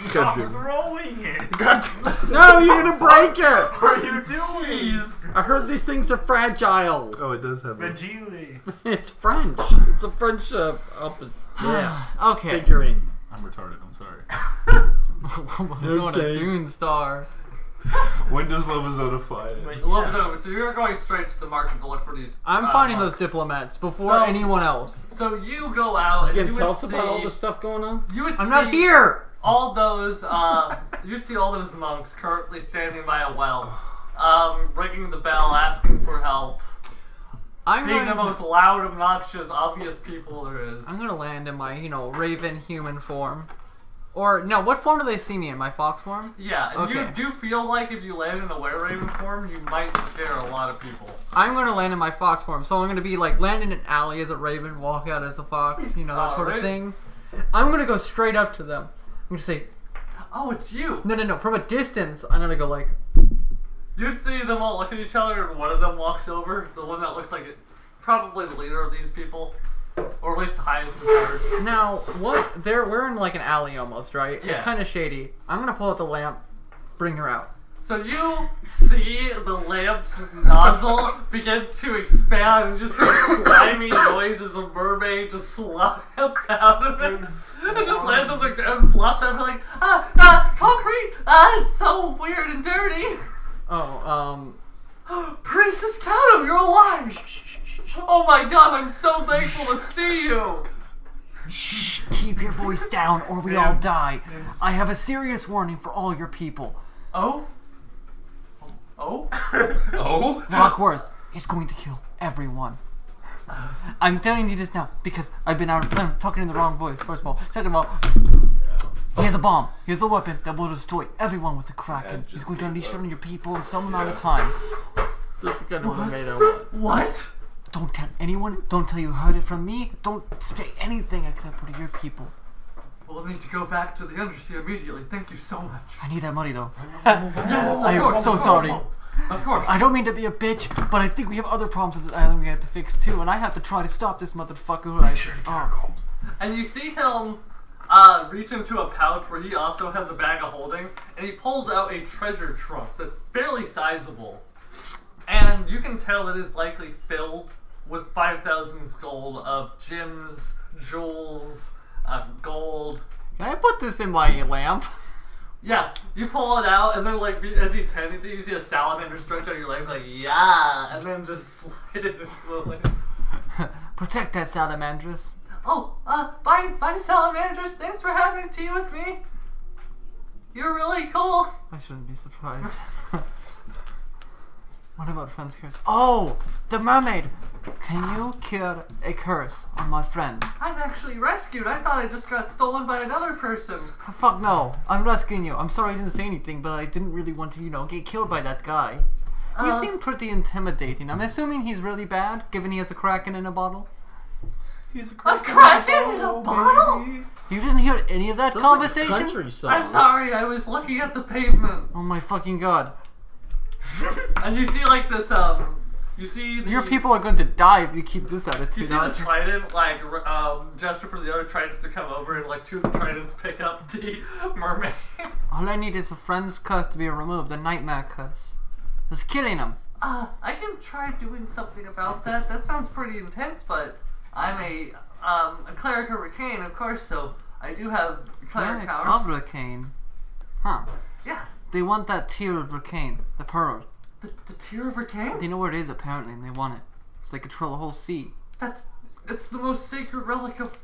Stop God throwing it. No, you're gonna break it! What are you doing? Please. I heard these things are fragile. Oh, it does have a... Fragile. It's French. It's a French Okay. figurine. I'm retarded, I'm sorry. Lobazona Okay. Dune Star. When does Lobazona fly in? Wait, Lobazona, so you're going straight to the market to look for these. I'm finding monks. those diplomats before So- anyone else. So you go out and You you can would tell us see, about all the stuff going on? You would I'm see not here! all those. You'd see all those monks currently standing by a well, ringing the bell, asking for help. I'm Being the going most loud, obnoxious, obvious people there is. I'm gonna land in my, raven human form. Or, no, what form do they see me in? My fox form? Yeah, and you Okay. do feel like if you land in a were-raven form, you might scare a lot of people. I'm gonna land in my fox form, so I'm gonna be land in an alley as a raven, walk out as a fox, that sort of Alright. thing. I'm gonna go straight up to them. I'm gonna say, Oh, it's you! no, from a distance, I'm gonna go like, You'd see them all look at each other, and one of them walks over, the one that looks like probably the leader of these people, or at least the highest in charge. now, what, we're in like an alley almost, right? Yeah. It's kinda shady. I'm gonna pull out the lamp, bring her out. So you see the lamp's nozzle begin to expand and just hear slimy noise as a mermaid just slaps out of it. It just lands on the ground and flops out like, concrete! It's so weird and dirty! Oh, Priestess Kato, you're alive! Oh my god, I'm so thankful to see you! shh, keep your voice down or we all die. I have a serious warning for all your people. Oh? Oh? Oh? Lockworth is going to kill everyone. I'm telling you this now because I've been talking in the wrong voice, first of all. Second of all, he has a bomb. He has a weapon that will destroy everyone with the Kraken. He's going to unleash it on your people in some amount of time. This is gonna be made out. What? Don't tell anyone. Don't tell you heard it from me. Don't say anything except for to your people. We'll need to go back to the Undersea immediately. Thank you so much. I need that money though. Yes, I am so sorry. Of course. I don't mean to be a bitch, but I think we have other problems with this island we have to fix too, and I have to try to stop this motherfucker who And you see him reach into a pouch where he also has a bag of holding, and he pulls out a treasure trunk that's fairly sizable. And you can tell it is likely filled with 5,000 gold of gems, jewels, gold. Can I put this in my lamp? Yeah, you pull it out, and then as he's handing it, you see a salamander stretch out your leg, yeah, and then just slide it into the lamp. Protect that salamandress. Oh, bye salamanders, thanks for having tea with me. You're really cool. I shouldn't be surprised. What about friend's curse? Oh, the mermaid! Can you cure a curse on my friend? I'm actually rescued. I thought I just got stolen by another person. Oh, fuck no, I'm rescuing you. I'm sorry I didn't say anything, but I didn't really want to, get killed by that guy. You seem pretty intimidating. I'm assuming he's really bad, given he has a Kraken in a bottle. He's a Kraken in a bottle? You didn't hear any of that Sounds conversation? like a country song. I'm sorry, I was looking at the pavement. Oh my fucking god. And you see this, you see the... Your people are going to die if you keep this attitude. You see the trident, gesture for the other tridents to come over, and two of the tridents pick up the mermaid. All I need is a friend's curse to be removed, a nightmare curse. It's killing him. I can try doing something about that. That sounds pretty intense, but I'm a cleric of Arcane, of course, so I do have cleric powers. Of Arcane. Huh. Yeah. They want that tear of Arcane, the pearl. The tear of Arcane? They know where it is apparently, and they want it. So they control the whole sea. It's the most sacred relic of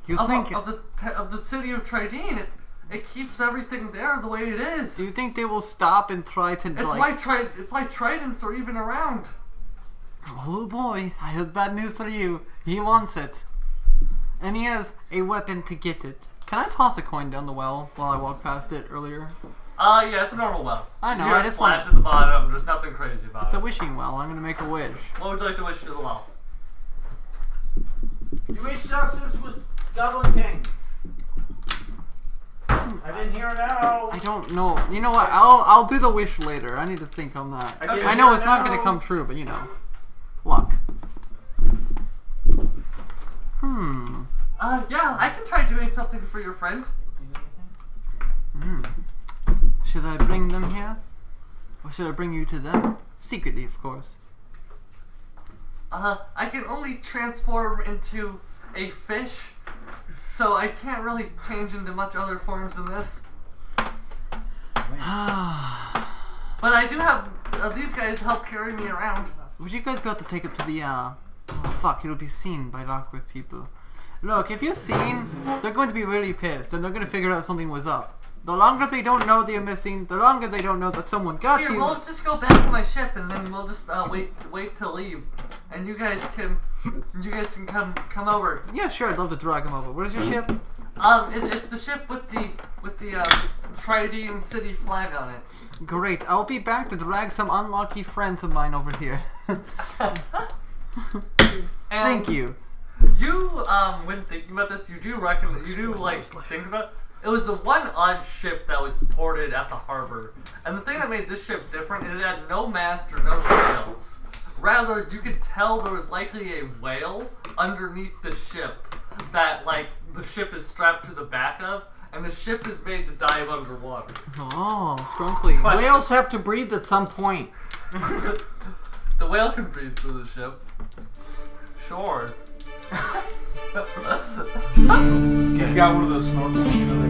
the city of Tridene. It keeps everything there the way it is. Do you think they will stop and try to It's like tridents are even around. Oh boy, I have bad news for you. He wants it. And he has a weapon to get it. Can I toss a coin down the well while I walk past it earlier? Yeah, it's a normal well. I know, You hear I a just splash want... at the bottom. There's nothing crazy about It's it. a wishing well. I'm gonna make a wish. What would you like to wish to the well? You wish Zefsys was Goblin King. I didn't hear no. I don't know. You know what? I'll do the wish later. I need to think on that. Okay. I know it's not gonna come true, but you know. Luck. Yeah, I can try doing something for your friend. Should I bring them here? Or should I bring you to them? Secretly, of course. I can only transform into a fish, so I can't really change into much other forms than this. But I do have these guys help carry me around. Would you guys be able to take it to the, oh fuck, it'll be seen by Lockworth people. Look, if you're seen, they're going to be really pissed, and they're going to figure out something was up. The longer they don't know that you're missing, the longer they don't know that someone got Here, you. we'll just go back to my ship, and then we'll just wait to leave, and you guys can come over. Yeah, sure, I'd love to drag them over. Where's your ship? It's the ship with the Tridene City flag on it. Great, I'll be back to drag some unlucky friends of mine over here. Thank you. You, when thinking about this, you do think about it was the one odd ship that was ported at the harbor. And the thing that made this ship different, it had no mast or no sails. Rather, you could tell there was likely a whale underneath the ship that, like, the ship is strapped to the back of, and the ship is made to dive underwater. Oh, scrunkly. Whales have to breathe at some point. The whale can breathe through the ship. Sure. He's got one of those snorkels, you know,